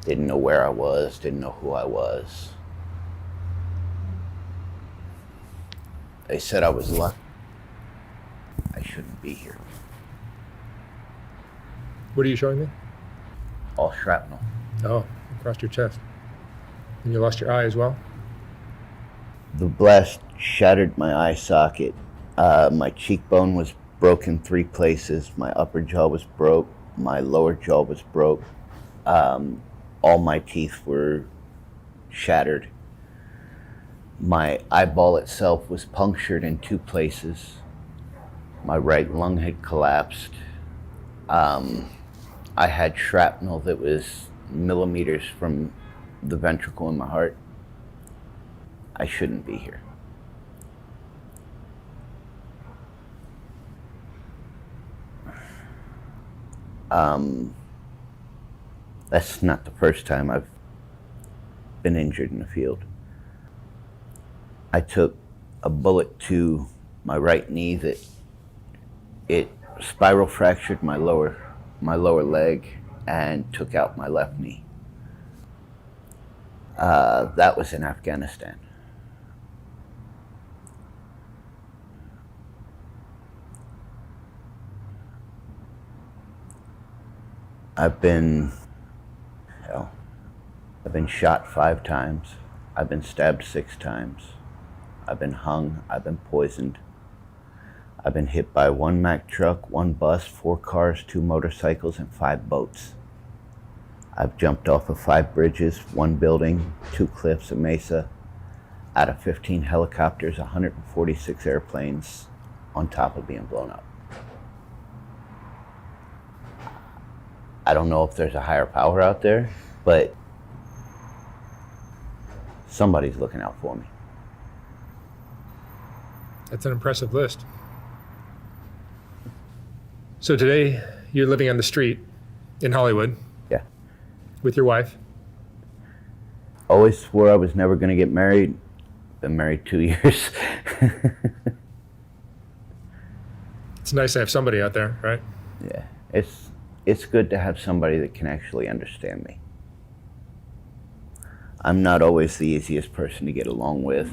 Didn't know where I was, didn't know who I was. They said I was lucky. I shouldn't be here. What are you showing me? All shrapnel. Oh, across your chest. And you lost your eye as well? The blast shattered my eye socket. My cheekbone was broken 3 places. My upper jaw was broke. My lower jaw was broke. All my teeth were shattered. My eyeball itself was punctured in 2 places. My right lung had collapsed. I had shrapnel that was millimeters from the ventricle in my heart. I shouldn't be here. That's not the first time I've been injured in the field. I took a bullet to my right knee that it spiral fractured my lower leg and took out my left knee. That was in Afghanistan. I've been shot 5 times. I've been stabbed 6 times. I've been hung. I've been poisoned. I've been hit by 1 Mack truck, 1 bus, 4 cars, 2 motorcycles, and 5 boats. I've jumped off of 5 bridges, 1 building, 2 cliffs, a mesa, out of 15 helicopters, 146 airplanes, on top of being blown up. I don't know if there's a higher power out there, but somebody's looking out for me. That's an impressive list. So today, you're living on the street in Hollywood. Yeah. With your wife. Always swore I was never going to get married. Been married 2 years. It's nice to have somebody out there, right? Yeah. It's good to have somebody that can actually understand me. I'm not always the easiest person to get along with.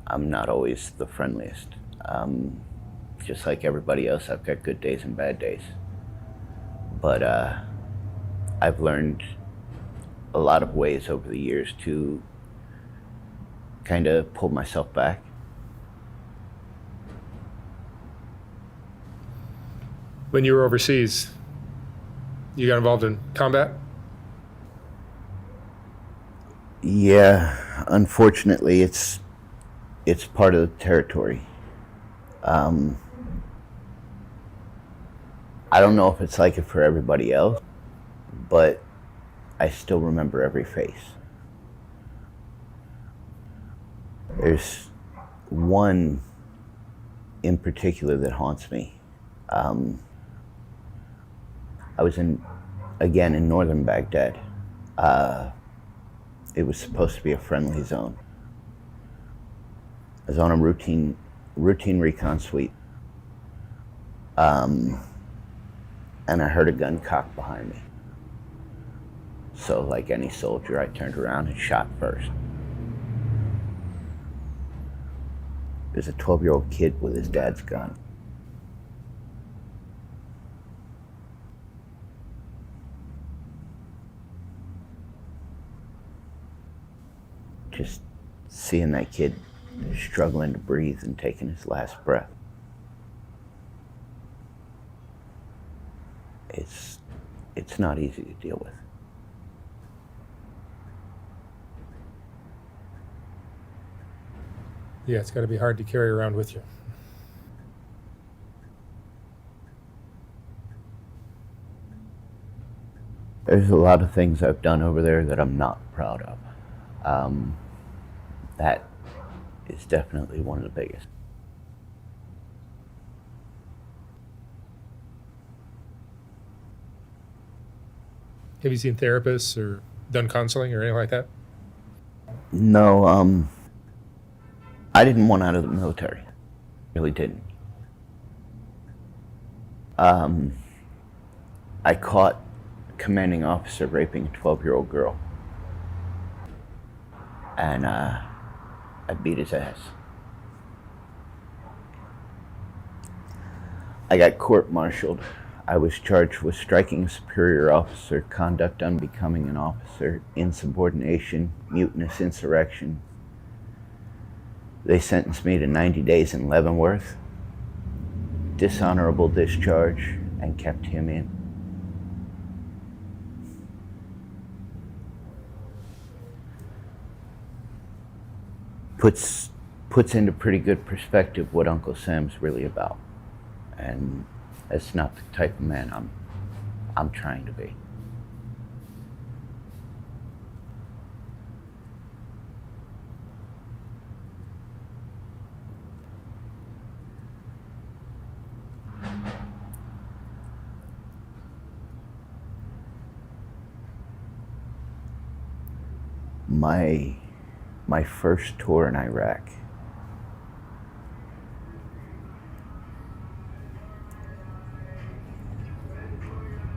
I'm not always the friendliest. Just like everybody else, I've got good days and bad days. But I've learned a lot of ways over the years to kind of pull myself back. When you were overseas, you got involved in combat? Yeah, unfortunately, it's part of the territory. I don't know if it's like it for everybody else, but I still remember every face. There's one in particular that haunts me. I was in northern Baghdad. It was supposed to be a friendly zone. I was on a routine recon sweep. And I heard a gun cocked behind me. So like any soldier, I turned around and shot first. There's a 12-year-old kid with his dad's gun. Just seeing that kid struggling to breathe and taking his last breath. It's not easy to deal with. Yeah, it's got to be hard to carry around with you. There's a lot of things I've done over there that I'm not proud of. That is definitely one of the biggest. Have you seen therapists or done counseling or anything like that? No, I didn't want out of the military. Really didn't. I caught commanding officer raping a 12-year-old girl. And I beat his ass. I got court-martialed. I was charged with striking a superior officer, conduct unbecoming an officer, insubordination, mutinous insurrection. They sentenced me to 90 days in Leavenworth, dishonorable discharge, and kept him in. Puts into pretty good perspective what Uncle Sam's really about. And that's not the type of man I'm trying to be. My first tour in Iraq,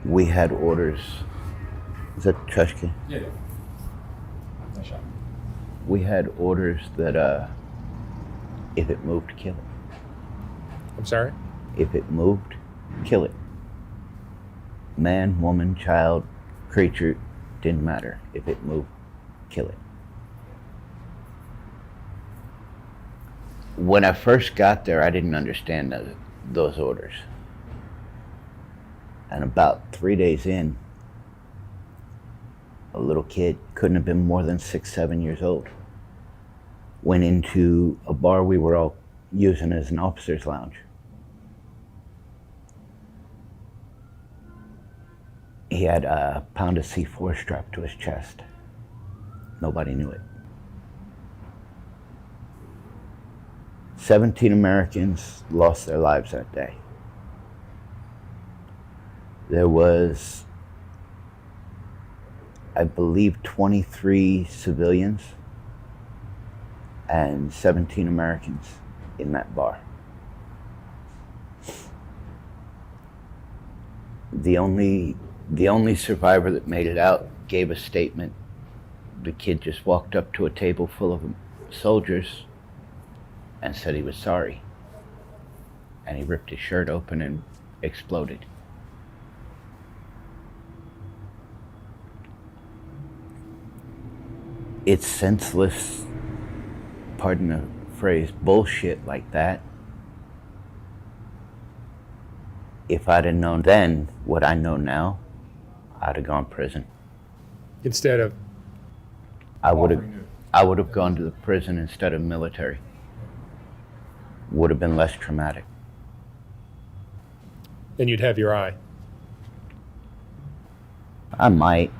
we had orders. Is that Chushkin? Yeah. Nice shot. We had orders that if it moved, kill it. I'm sorry? If it moved, kill it. Man, woman, child, creature, didn't matter. If it moved, kill it. When I first got there, I didn't understand those orders. And about 3 days in, a little kid, couldn't have been more than 6, 7 years old, went into a bar we were all using as an officer's lounge. He had a pound of C4 strapped to his chest. Nobody knew it. 17 Americans lost their lives that day. There was, I believe, 23 civilians and 17 Americans in that bar. The only survivor that made it out gave a statement. The kid just walked up to a table full of soldiers and said he was sorry. And he ripped his shirt open and exploded. It's senseless, pardon the phrase, bullshit like that. If I'd have known then what I know now, I'd have gone to prison. Instead of? I would have gone to the prison instead of military. Would have been less traumatic. Then you'd have your eye. I might.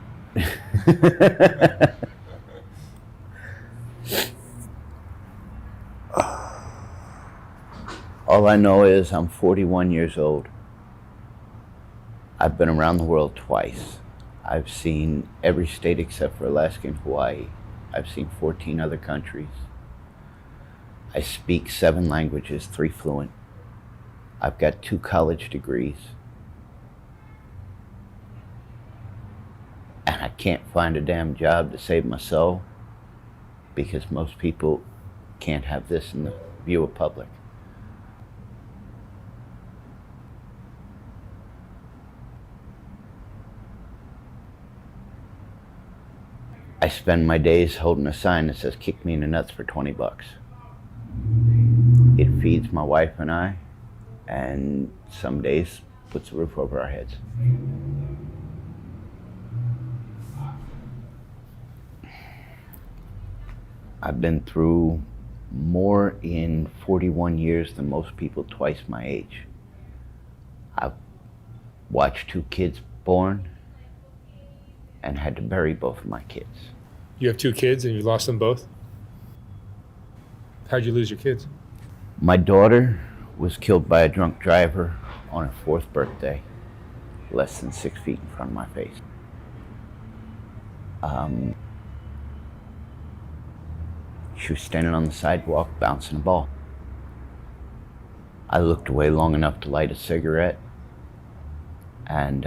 All I know is I'm 41 years old. I've been around the world twice. I've seen every state except for Alaska and Hawaii. I've seen 14 other countries. I speak 7 languages, 3 fluent. I've got 2 college degrees. And I can't find a damn job to save my soul because most people can't have this in the view of public. I spend my days holding a sign that says, "Kick me in the nuts for 20 bucks." It feeds my wife and I, and some days puts a roof over our heads. I've been through more in 41 years than most people twice my age. I've watched 2 kids born and had to bury both of my kids. You have 2 kids and you lost them both? How'd you lose your kids? My daughter was killed by a drunk driver on her 4th birthday, less than 6 feet in front of my face. She was standing on the sidewalk bouncing a ball. I looked away long enough to light a cigarette, and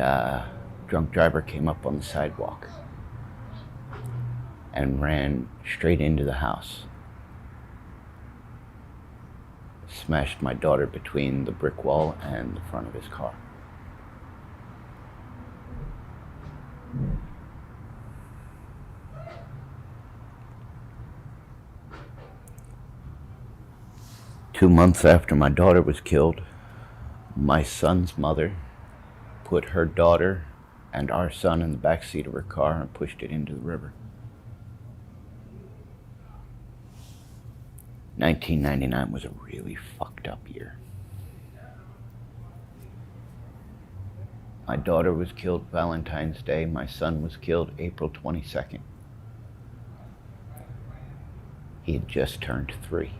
drunk driver came up on the sidewalk and ran straight into the house. Smashed my daughter between the brick wall and the front of his car. Two months after my daughter was killed, my son's mother put her daughter and our son in the back seat of her car and pushed it into the river. 1999 was a really fucked up year. My daughter was killed Valentine's Day. My son was killed April 22nd. He had just turned 3.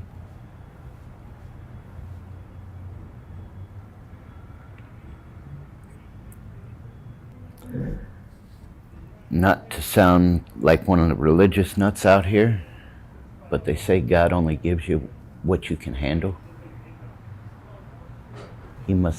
Not to sound like one of the religious nuts out here, but they say God only gives you what you can handle. He must